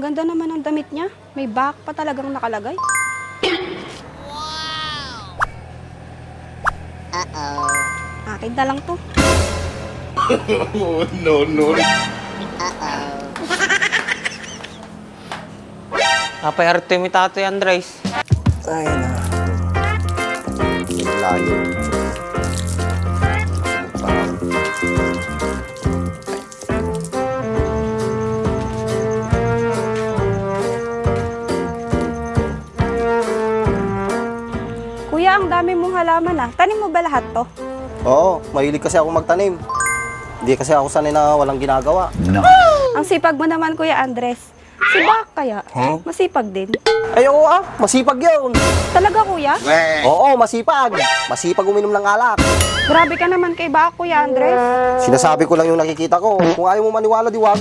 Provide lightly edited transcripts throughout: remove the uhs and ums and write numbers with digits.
Ganda naman ang damit niya. May back pa talagang nakalagay. Uh-oh. Akin na lang to. Oh, no, no. Uh-oh. Napayarte mi Tatay Andres. Ay na. Layo. Kuya, ang dami mong halaman ah. Tanim mo ba lahat to? Oo, mahilig kasi ako magtanim. Hindi kasi ako sanay na walang ginagawa. Ang sipag mo naman, Kuya Andres. Si Bak kaya? Masipag din. Ay oo masipag yun. Talaga, Kuya? Oo, masipag. Masipag uminom ng alak. Grabe ka naman kay Bak, Kuya Andres. Sinasabi ko lang yung nakikita ko. Kung ayaw mo maniwala, diwag.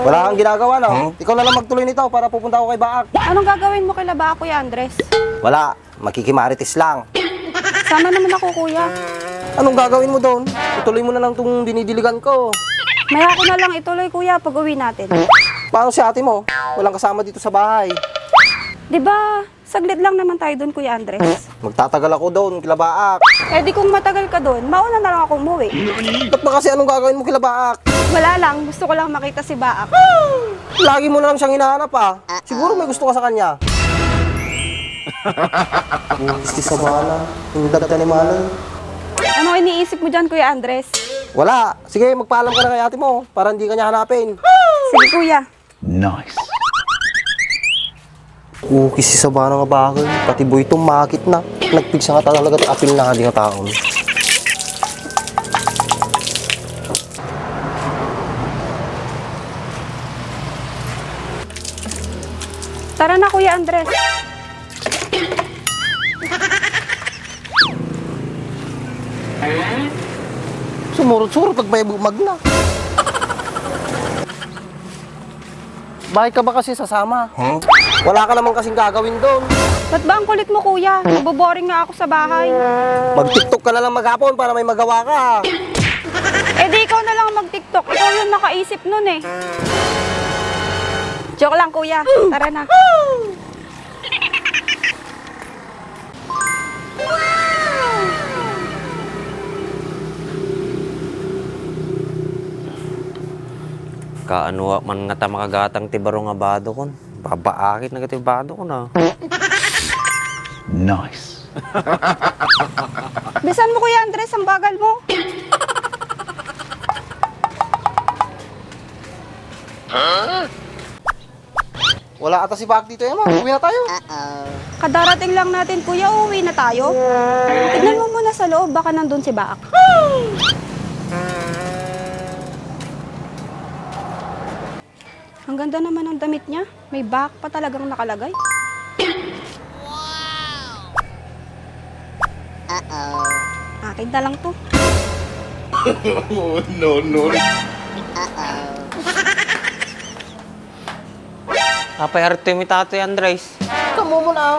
Wala kang ginagawa, no? Ikaw na lang magtuloy nito para pupunta ako kay Baak. Anong gagawin mo kay Bak, Kuya Andres? Wala, makikimarites lang. Sama naman ako, Kuya. Anong gagawin mo doon? Ituloy mo na lang itong dinidiligan ko. Maya ko na lang ituloy, Kuya, pag uwi natin. Paano si ate mo? Walang kasama dito sa bahay. Di ba, saglit lang naman tayo doon, Kuya Andres. Magtatagal ako doon, kila Baak. Eh di kung matagal ka doon, mauna na lang ako umuwi. Ba't ba kasi anong gagawin mo kila Baak? Wala lang, gusto ko lang makita si Baak. Lagi mo na lang siyang hinahanap Siguro may gusto ka sa kanya. Gusti sa bala. Yung dagtanimalan. Ano iniisip mo dyan, Kuya Andres? Wala. Sige, magpaalam ka na kay ate mo para hindi ka niya hanapin. Sige, Kuya. Nice. Kisi sa bala nga bakal. Pati boy itong makit na. Nagpigsa nga talaga at apil na nga taon. Tara na, Kuya Andres. Sumurot-surot pag may bumag na. Bakit ka ba kasi sasama? Wala ka naman kasing gagawin doon. Ba't ba ang kulit mo, Kuya? Naboboring nga ako sa bahay. Mag-tiktok ka na lang maghapon para may magawa ka. Eh di ikaw na lang mag-tiktok. Ikaw yung nakaisip nun eh. Joke lang, Kuya. Tara na. Kaano man nga ta makagatang tibaro nga bado kon. Babaakit na gati bado kon ah. Nice. Bisan mo, Kuya Andres, ang bagal mo. Wala ata si Bak dito, Emma. Uwi na tayo. Uh-oh. Kadarating lang natin, Kuya. Uuwi na tayo. Tignan mo muna sa loob. Baka nandun si Baak. Ang ganda naman ang damit niya. May back pa talagang nakalagay. Uh-oh. Akin na lang to. Oh, no, no. Uh-oh. Napayarte mi Tatay Andres. Kamu muna.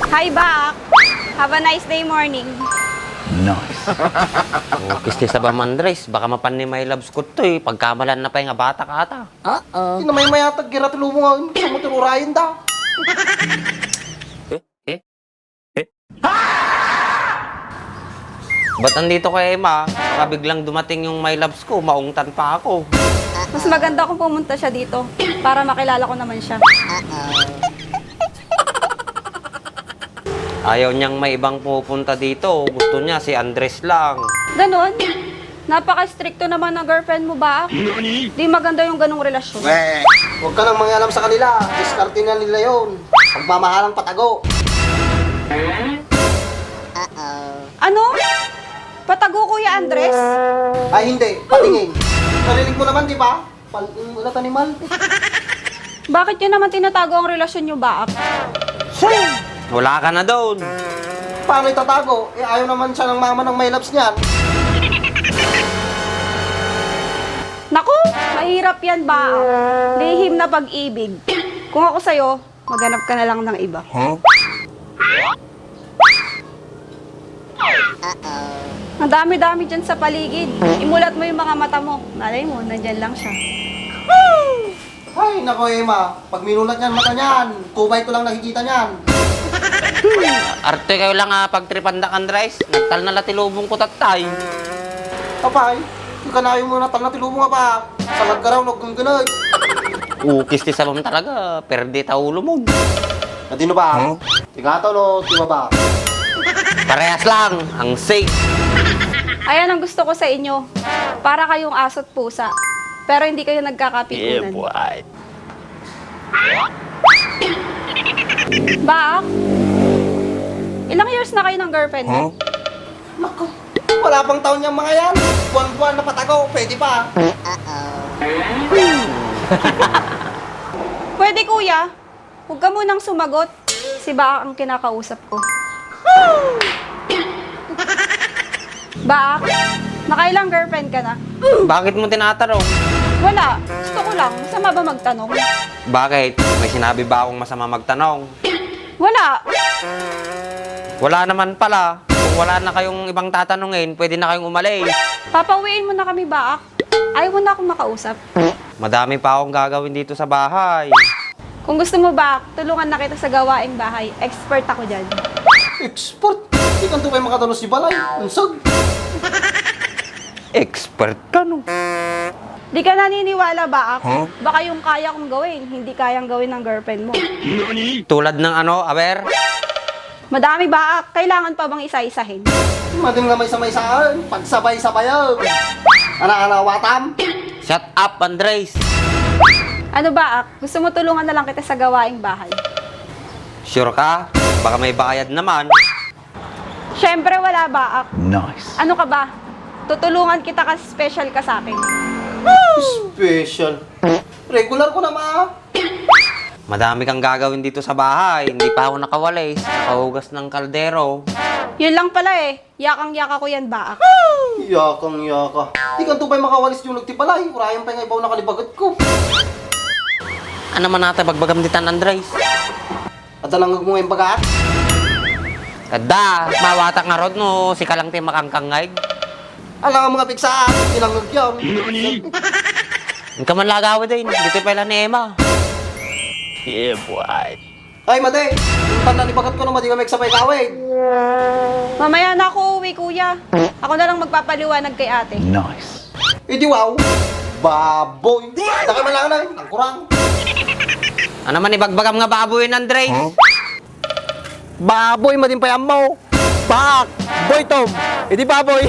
Hi, Baak. Have a nice day morning. Nice. Kisti sa bam Andres, baka mapan ni my loves ko to eh. Pagkamalan na pa yung bata ka ata. Uh-oh. Hindi na may mayatag giratulo mo nga sa motor urayan da. Ba't andito kay Emma? Baka biglang dumating yung my loves ko, maungtan pa ako. Mas maganda kung pumunta siya dito para makilala ko naman siya. Uh-oh. Ayaw niyang may ibang pupunta dito. Gusto niya si Andres lang. Ganon? Napaka-stricto naman ng girlfriend mo, Baak. Di maganda yung ganong relasyon. Huwag ka nang mangialam sa kanila. Diskarte na nila yun. Pagmamahalang patago. Uh-oh. Ano? Patago, Kuya Andres? Ay hindi, patingin. Narinig mo naman, di ba? Wala tanimal. Bakit niyo naman tinatago ang relasyon niyo, Baak? Wala ka na doon. Paano itatago? Eh ayaw naman siya ng mama ng my loves niyan. Naku, mahirap yan, Baak. Lihim na pag-ibig. Kung ako sa'yo, maghanap ka na lang ng iba. Uh-oh. Ang dami-dami dyan sa paligid. Imulat mo yung mga mata mo. Malay mo, nandyan lang siya. Ay, nako Emma. Pag minulat niyan mata niyan, 2 ko lang nakikita niyan. Arte kayo lang pagtripan da Andres. Nagtal na latilubong ko tatay. Kapay, yung kanayo mo natal na tilubong nga ba? Salag ka raw, nagkang ganay. Ukis ti sabam talaga. Perde ta ulo mo. Natino ba? Tigato no, di ba ba? Parehas lang. Ang safe. Ayan ang gusto ko sa inyo. Para kayong aso't pusa. Pero hindi kayo nagkakapikunan. Bak? Ilang years na kayo ng girlfriend mo? Nako, wala pang taon niyang mga yan. Buwan-buwan na patago, pwede pa. Pwede kuya. Huwag ka munang sumagot. Si Bak ang kinakausap ko. Bak, nakailang girlfriend ka na? Bakit mo tinatanong? Wala. Gusto ko lang. Masama ba magtanong? Bakit? May sinabi ba akong masama magtanong? Wala. Wala naman pala. Kung wala na kayong ibang tatanungin, pwede na kayong umalis. Papauwiin mo na kami, Bak. Ayaw mo na akong makausap. Madami pa akong gagawin dito sa bahay. Kung gusto mo, Bak, tulungan na kita sa gawaing bahay. Expert ako dyan. Export. Di kanto kayo makatalos si Balay. Unsag. Expert ka, no? Di ka naniniwala, Bak? Baka yung kaya kong gawin, hindi kayang gawin ng girlfriend mo. Tulad ng aber? Madami, Bak. Kailangan pa bang isa-isahin? Mading nga may samay-saan. Pagsabay-sabayaw. Ana-ana, watam. Shut up, Andres! Ano, Bak? Gusto mo tulungan na lang kita sa gawaing bahay? Sure ka? Baka may bayad naman. Siyempre, wala, Bak. Nice. Ano ka ba? Tutulungan kita kasi special ka sa akin. Special. Regular ko na ma. Madami kang gagawin dito sa bahay. Hindi pa ako nakawalis. Nakahugas ng kaldero. Yun lang pala eh. Yakang-yaka ko yan, Bak. Yakang yaka. Di kanto kayo makawalis yung nagtipalay. Urayan pa nga ibaw na kalibagat ko. Ano naman natin bagbagam ditan, Andres? At lang mo yung bagat. Kada, mawatak nga rod no. Si kalang tayo makangkangay. Alang ang mga piksa. Inangag yan. Hindi ka man lagawa din. Dito pala ni Emma. Yeah, boy. Ay, mate. Yung tanda ni bagat ko naman di ka magsabay kawig. Mamaya na ako uwi, kuya. Ako na lang magpapaliwanag kay ate. Nice. Idi wow. Baboy. Takay man lang na. Ang kurang. Ano man ibagbagam nga baboy, Andres? Baboy madin pa yan mo. Bak. Boy Tom. Idi baboy.